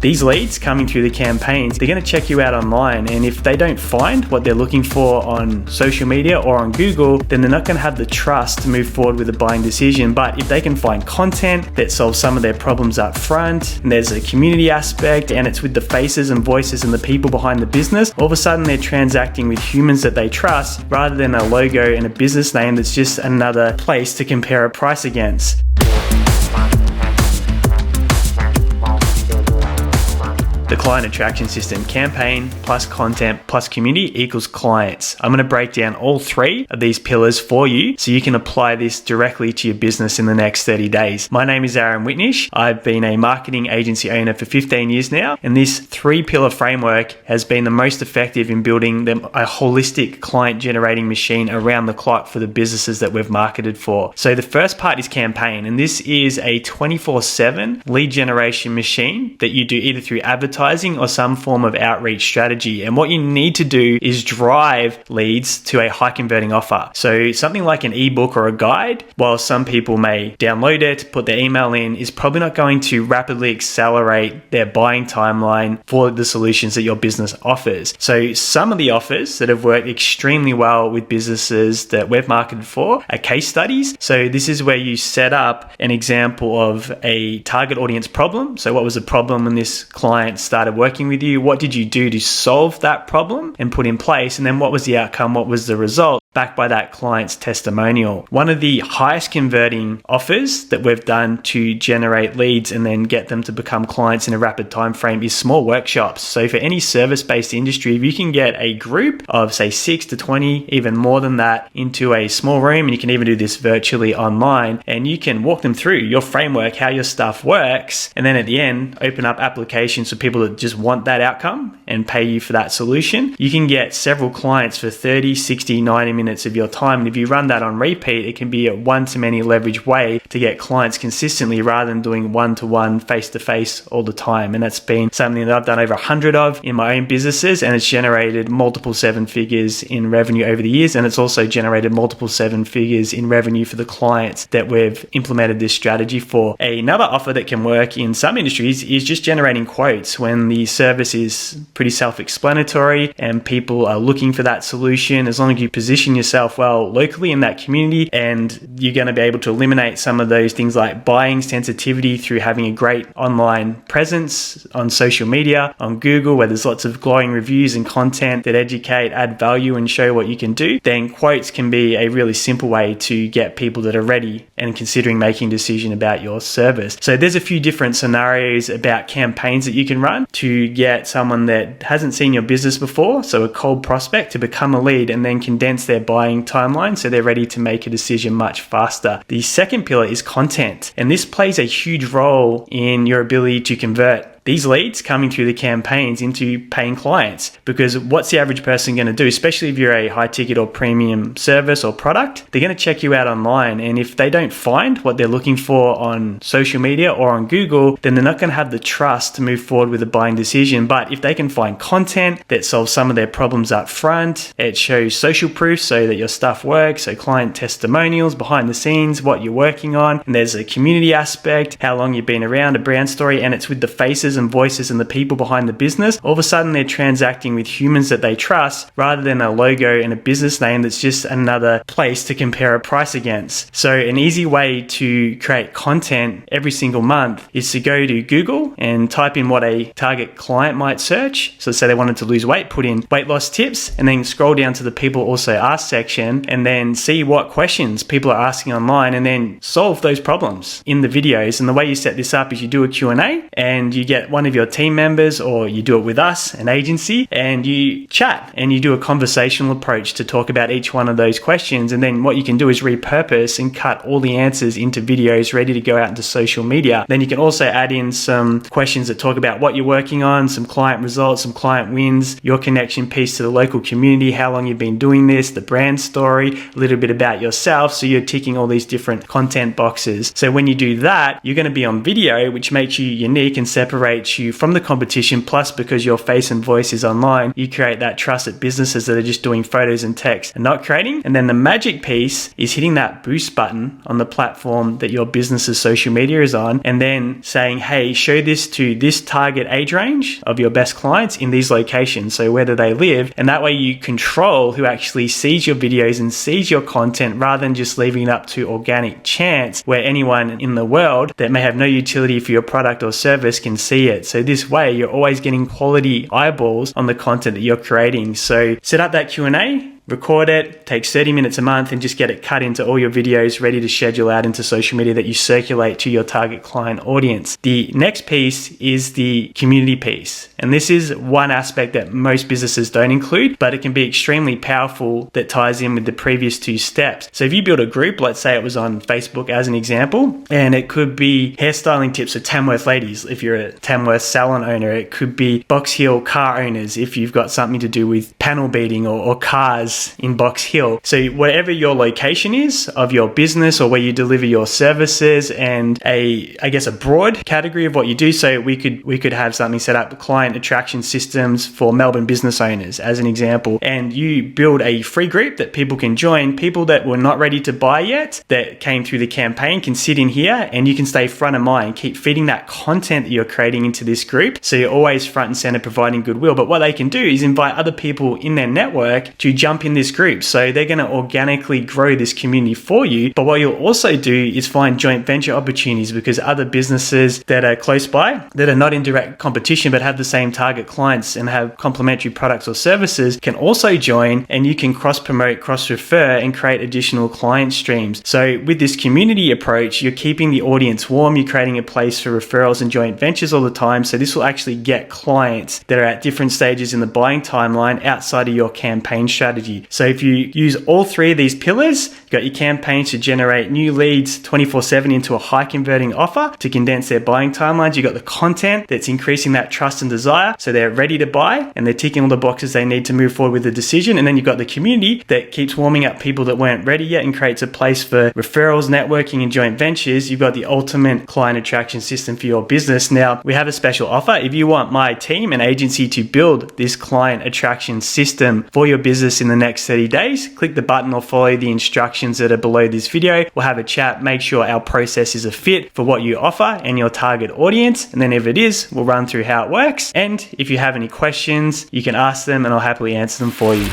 These leads coming through the campaigns, they're going to check you out online, and if they don't find what they're looking for on social media or on Google, then they're not going to have the trust to move forward with a buying decision. But if they can find content that solves some of their problems up front, and there's a community aspect, and it's with the faces and voices and the people behind the business, all of a sudden they're transacting with humans that they trust rather than a logo and a business name that's just another place to compare a price against. The client attraction system: campaign plus content plus community equals clients. I'm going to break down all three of these pillars for you so you can apply this directly to your business in the next 30 days. My name is Witnish. I've been a marketing agency owner for 15 years now, and this 3-pillar framework has been the most effective in building a holistic client generating machine around the clock for the businesses that we've marketed for. So the first part is campaign, and this is a 24/7 lead generation machine that you do either through advertising or some form of outreach strategy. And what you need to do is drive leads to a high converting offer. So something like an ebook or a guide, while some people may download it, put their email in, is probably not going to rapidly accelerate their buying timeline for the solutions that your business offers. So some of the offers that have worked extremely well with businesses that we've marketed for are case studies. So this is where you set up an example of a target audience problem. So what was the problem when this client started working with you? What did you do to solve that problem and put in place? And then what was the outcome? What was the result? Backed by that client's testimonial. One of the highest converting offers that we've done to generate leads and then get them to become clients in a rapid time frame is small workshops. So for any service-based industry, if you can get a group of say 6 to 20, even more than that, into a small room, and you can even do this virtually online, and you can walk them through your framework, how your stuff works, and then at the end, open up applications for people that just want that outcome and pay you for that solution. You can get several clients for 30, 60, 90 minutes of your time. And if you run that on repeat, it can be a one-to-many leverage way to get clients consistently rather than doing one-to-one, face-to-face all the time. And that's been something that I've done over 100 of in my own businesses, and it's generated multiple 7 figures in revenue over the years. And it's also generated multiple 7 figures in revenue for the clients that we've implemented this strategy for. Another offer that can work in some industries is just generating quotes when the service is pretty self-explanatory and people are looking for that solution. As long as you position yourself well locally in that community, and you're going to be able to eliminate some of those things like buying sensitivity through having a great online presence on social media, on Google, where there's lots of glowing reviews and content that educate, add value, and show what you can do, then quotes can be a really simple way to get people that are ready and considering making a decision about your service. So there's a few different scenarios about campaigns that you can run to get someone that hasn't seen your business before, so a cold prospect, to become a lead and then condense their buying timeline so they're ready to make a decision much faster. The second pillar is content, and this plays a huge role in your ability to convert these leads coming through the campaigns into paying clients. Because what's the average person going to do, especially if you're a high ticket or premium service or product? They're going to check you out online, and if they don't find what they're looking for on social media or on Google, then they're not going to have the trust to move forward with a buying decision. But if they can find content that solves some of their problems up front, it shows social proof so that your stuff works, so client testimonials behind the scenes, what you're working on, and there's a community aspect, how long you've been around, a brand story, and it's with the faces and voices and the people behind the business, all of a sudden they're transacting with humans that they trust rather than a logo and a business name that's just another place to compare a price against. So an easy way to create content every single month is to go to Google and type in what a target client might search. So say they wanted to lose weight, put in weight loss tips, and then scroll down to the people also asked section and then see what questions people are asking online, and then solve those problems in the videos. And the way you set this up is you do a Q&A, and you get one of your team members, or you do it with us, an agency, and you chat and you do a conversational approach to talk about each one of those questions. And then what you can do is repurpose and cut all the answers into videos ready to go out into social media. Then you can also add in some questions that talk about what you're working on, some client results, some client wins, your connection piece to the local community, how long you've been doing this, the brand story, a little bit about yourself. So you're ticking all these different content boxes. So when you do that, you're going to be on video, which makes you unique and separate separates you from the competition. Plus, because your face and voice is online, you create that trust at businesses that are just doing photos and text and not creating. And then the magic piece is hitting that boost button on the platform that your business's social media is on, and then saying, hey, show this to this target age range of your best clients in these locations. So where do they live? And that way you control who actually sees your videos and sees your content, rather than just leaving it up to organic chance where anyone in the world that may have no utility for your product or service can see it. So this way you're always getting quality eyeballs on the content that you're creating. So set up that Q&A, record it, takes 30 minutes a month, and just get it cut into all your videos ready to schedule out into social media that you circulate to your target client audience. The next piece is the community piece. And this is one aspect that most businesses don't include, but it can be extremely powerful, that ties in with the previous two steps. So if you build a group, let's say it was on Facebook as an example, and it could be hairstyling tips for Tamworth ladies if you're a Tamworth salon owner. It could be Box Hill car owners if you've got something to do with panel beating or cars in Box Hill. So whatever your location is of your business or where you deliver your services, and a broad category of what you do. So we could have something set up, client attraction systems for Melbourne business owners as an example, and you build a free group that people can join. People that were not ready to buy yet, that came through the campaign, can sit in here, and you can stay front of mind, keep feeding that content that you're creating into this group. So you're always front and center providing goodwill. But what they can do is invite other people in their network to jump in this group. So they're going to organically grow this community for you. But what you'll also do is find joint venture opportunities, because other businesses that are close by, that are not in direct competition but have the same target clients and have complementary products or services, can also join, and you can cross promote, cross refer, and create additional client streams. So with this community approach, you're keeping the audience warm, you're creating a place for referrals and joint ventures all the time. So this will actually get clients that are at different stages in the buying timeline outside of your campaign strategy. So if you use all three of these pillars, you've got your campaigns to generate new leads 24/7 into a high converting offer to condense their buying timelines. You've got the content that's increasing that trust and desire, so they're ready to buy and they're ticking all the boxes they need to move forward with the decision. And then you've got the community that keeps warming up people that weren't ready yet and creates a place for referrals, networking, and joint ventures. You've got the ultimate client attraction system for your business. Now, we have a special offer. If you want my team and agency to build this client attraction system for your business in the next 30 days, click the button or follow the instructions that are below this video. We'll have a chat, make sure our process is a fit for what you offer and your target audience. And then if it is, we'll run through how it works. And if you have any questions, you can ask them and I'll happily answer them for you.